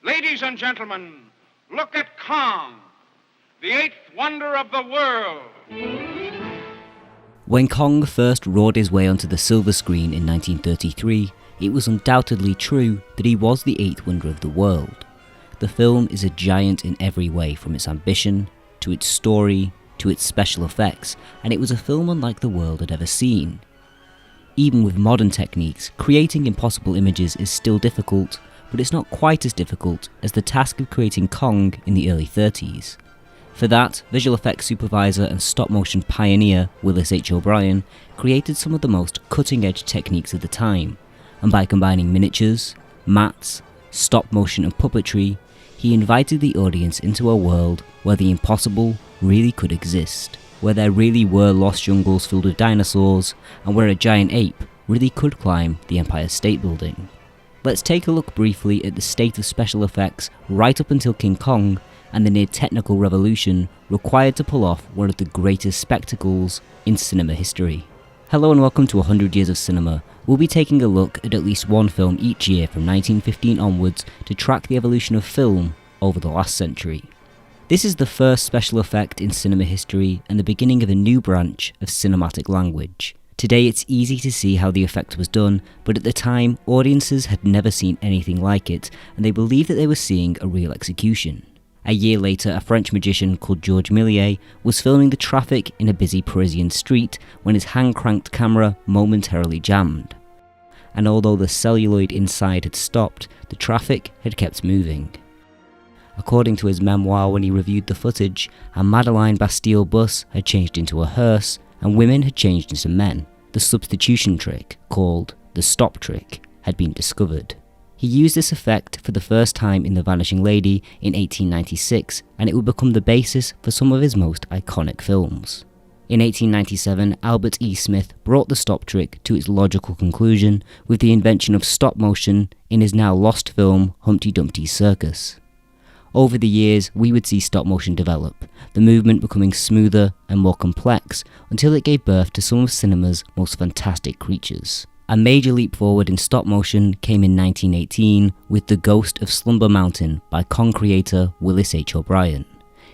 Ladies and gentlemen, look at Kong, the eighth wonder of the world. When Kong first roared his way onto the silver screen in 1933, it was undoubtedly true that he was the eighth wonder of the world. The film is a giant in every way, from its ambition, to its story, to its special effects, and it was a film unlike the world had ever seen. Even with modern techniques, creating impossible images is still difficult, but it's not quite as difficult as the task of creating Kong in the early 30s. For that, visual effects supervisor and stop-motion pioneer Willis H. O'Brien created some of the most cutting-edge techniques of the time, and by combining miniatures, mats, stop-motion and puppetry, he invited the audience into a world where the impossible really could exist, where there really were lost jungles filled with dinosaurs, and where a giant ape really could climb the Empire State Building. Let's take a look briefly at the state of special effects right up until King Kong and the near-technical revolution required to pull off one of the greatest spectacles in cinema history. Hello and welcome to 100 Years of Cinema. We'll be taking a look at least one film each year from 1915 onwards to track the evolution of film over the last century. This is the first special effect in cinema history and the beginning of a new branch of cinematic language. Today it's easy to see how the effect was done, but at the time audiences had never seen anything like it and they believed that they were seeing a real execution. A year later, a French magician called Georges Méliès was filming the traffic in a busy Parisian street when his hand-cranked camera momentarily jammed. And although the celluloid inside had stopped, the traffic had kept moving. According to his memoir when he reviewed the footage, a Madeleine Bastille bus had changed into a hearse and women had changed into men. The substitution trick, called the stop trick, had been discovered. He used this effect for the first time in The Vanishing Lady in 1896, and it would become the basis for some of his most iconic films. In 1897, Albert E. Smith brought the stop trick to its logical conclusion with the invention of stop motion in his now lost film Humpty Dumpty's Circus. Over the years, we would see stop motion develop, the movement becoming smoother and more complex until it gave birth to some of cinema's most fantastic creatures. A major leap forward in stop motion came in 1918 with The Ghost of Slumber Mountain by Kong creator Willis H. O'Brien.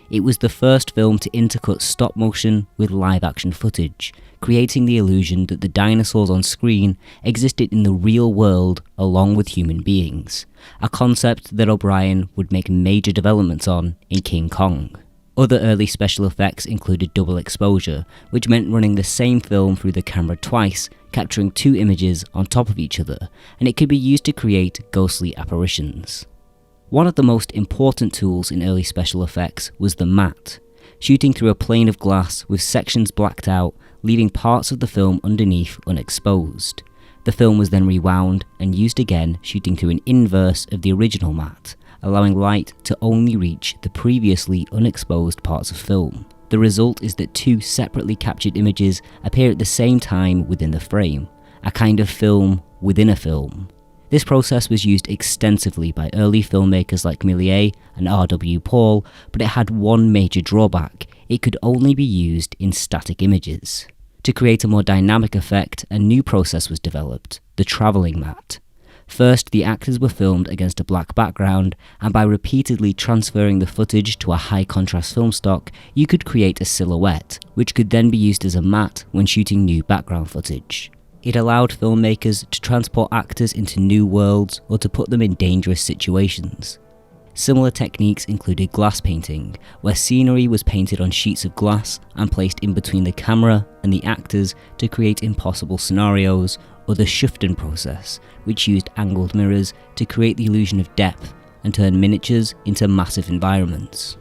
It was the first film to intercut stop motion with live action footage, creating the illusion that the dinosaurs on screen existed in the real world along with human beings, a concept that O'Brien would make major developments on in King Kong. Other early special effects included double exposure, which meant running the same film through the camera twice, capturing two images on top of each other, and it could be used to create ghostly apparitions. One of the most important tools in early special effects was the matte, shooting through a plane of glass with sections blacked out, leaving parts of the film underneath unexposed. The film was then rewound and used again, shooting through an inverse of the original matte, allowing light to only reach the previously unexposed parts of film. The result is that two separately captured images appear at the same time within the frame, a kind of film within a film. This process was used extensively by early filmmakers like Méliès and R.W. Paul, but it had one major drawback: it could only be used in static images. To create a more dynamic effect, a new process was developed, the travelling matte. First, the actors were filmed against a black background, and by repeatedly transferring the footage to a high-contrast film stock, you could create a silhouette, which could then be used as a matte when shooting new background footage. It allowed filmmakers to transport actors into new worlds or to put them in dangerous situations. Similar techniques included glass painting, where scenery was painted on sheets of glass and placed in between the camera and the actors to create impossible scenarios, or the Schuften process, which used angled mirrors to create the illusion of depth and turn miniatures into massive environments.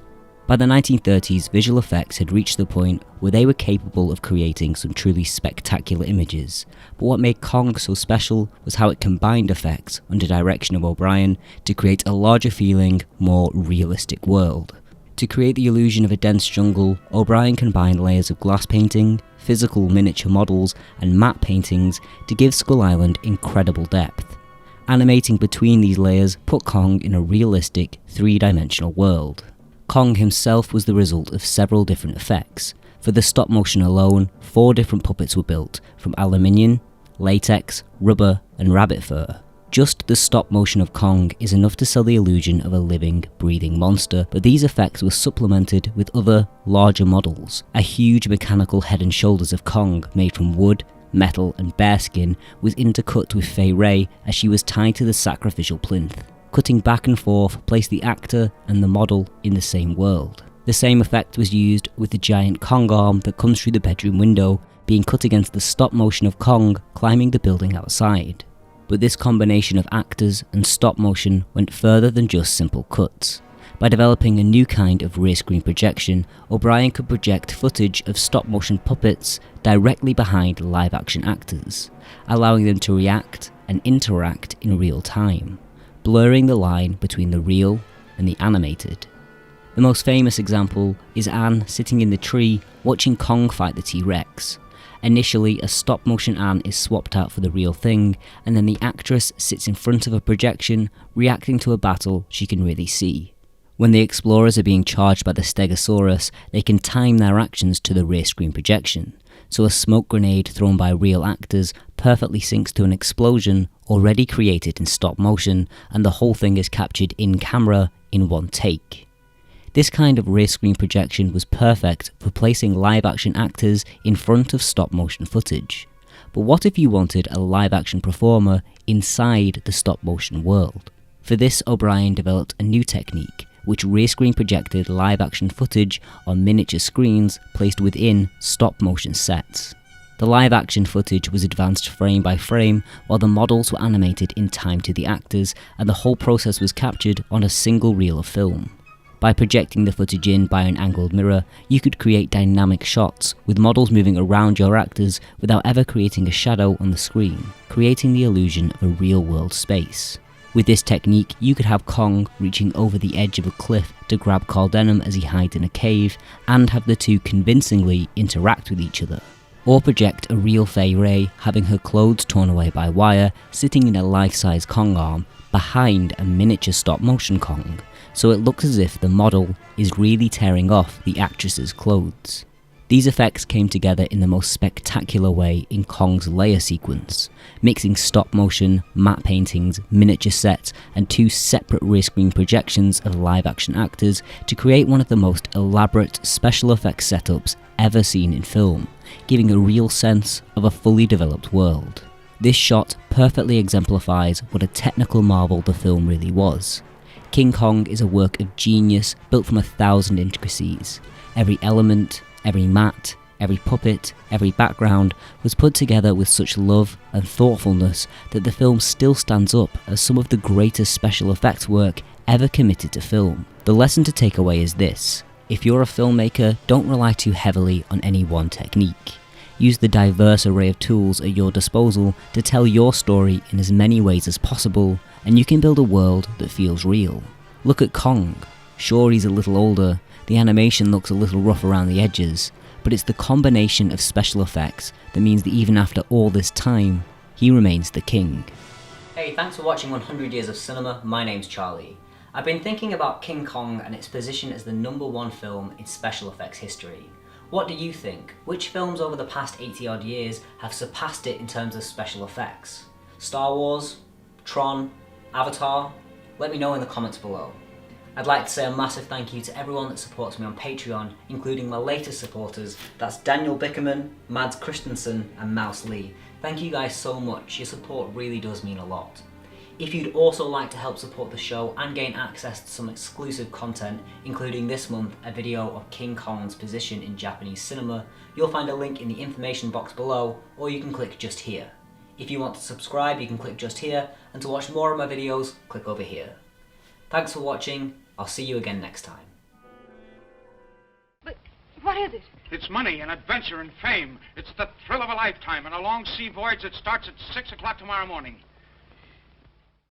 By the 1930s, visual effects had reached the point where they were capable of creating some truly spectacular images, but what made Kong so special was how it combined effects under direction of O'Brien to create a larger feeling, more realistic world. To create the illusion of a dense jungle, O'Brien combined layers of glass painting, physical miniature models, and matte paintings to give Skull Island incredible depth. Animating between these layers put Kong in a realistic, three-dimensional world. Kong himself was the result of several different effects. For the stop motion alone, 4 different puppets were built, from aluminium, latex, rubber, and rabbit fur. Just the stop motion of Kong is enough to sell the illusion of a living, breathing monster, but these effects were supplemented with other, larger models. A huge mechanical head and shoulders of Kong made from wood, metal and bearskin was intercut with Fay Wray as she was tied to the sacrificial plinth. Cutting back and forth placed the actor and the model in the same world. The same effect was used with the giant Kong arm that comes through the bedroom window, being cut against the stop motion of Kong climbing the building outside. But this combination of actors and stop motion went further than just simple cuts. By developing a new kind of rear screen projection, O'Brien could project footage of stop motion puppets directly behind live action actors, allowing them to react and interact in real time, blurring the line between the real and the animated. The most famous example is Anne sitting in the tree watching Kong fight the T-Rex. Initially, a stop-motion Anne is swapped out for the real thing, and then the actress sits in front of a projection, reacting to a battle she can really see. When the explorers are being charged by the Stegosaurus, they can time their actions to the rear screen projection, so a smoke grenade thrown by real actors perfectly syncs to an explosion already created in stop motion, and the whole thing is captured in camera in one take. This kind of rear screen projection was perfect for placing live action actors in front of stop motion footage. But what if you wanted a live action performer inside the stop motion world? For this, O'Brien developed a new technique, which rear screen projected live action footage on miniature screens placed within stop motion sets. The live action footage was advanced frame by frame, while the models were animated in time to the actors, and the whole process was captured on a single reel of film. By projecting the footage in by an angled mirror, you could create dynamic shots, with models moving around your actors without ever creating a shadow on the screen, creating the illusion of a real-world space. With this technique, you could have Kong reaching over the edge of a cliff to grab Carl Denham as he hides in a cave, and have the two convincingly interact with each other. Or project a real Fay Wray having her clothes torn away by wire, sitting in a life-size Kong arm behind a miniature stop-motion Kong, so it looks as if the model is really tearing off the actress's clothes. These effects came together in the most spectacular way in Kong's layer sequence, mixing stop motion, matte paintings, miniature sets, and two separate rear screen projections of live action actors to create one of the most elaborate special effects setups ever seen in film, giving a real sense of a fully developed world. This shot perfectly exemplifies what a technical marvel the film really was. King Kong is a work of genius built from 1,000 intricacies. Every element, every matte, every puppet, every background was put together with such love and thoughtfulness that the film still stands up as some of the greatest special effects work ever committed to film. The lesson to take away is this: if you're a filmmaker, don't rely too heavily on any one technique. Use the diverse array of tools at your disposal to tell your story in as many ways as possible, and you can build a world that feels real. Look at Kong. Sure, he's a little older, the animation looks a little rough around the edges, but it's the combination of special effects that means that even after all this time, he remains the king. Hey, thanks for watching 100 Years of Cinema. My name's Charlie. I've been thinking about King Kong and its position as the #1 film in special effects history. What do you think? Which films over the past 80 odd years have surpassed it in terms of special effects? Star Wars? Tron? Avatar? Let me know in the comments below. I'd like to say a massive thank you to everyone that supports me on Patreon, including my latest supporters. That's Daniel Bickerman, Mads Christensen and Mouse Lee. Thank you guys so much, your support really does mean a lot. If you'd also like to help support the show and gain access to some exclusive content, including this month a video of King Kong's position in Japanese cinema, you'll find a link in the information box below, or you can click just here. If you want to subscribe, you can click just here, and to watch more of my videos, click over here. Thanks for watching, I'll see you again next time. But what is it? It's money and adventure and fame. It's the thrill of a lifetime and a long sea voyage that starts at 6 o'clock tomorrow morning.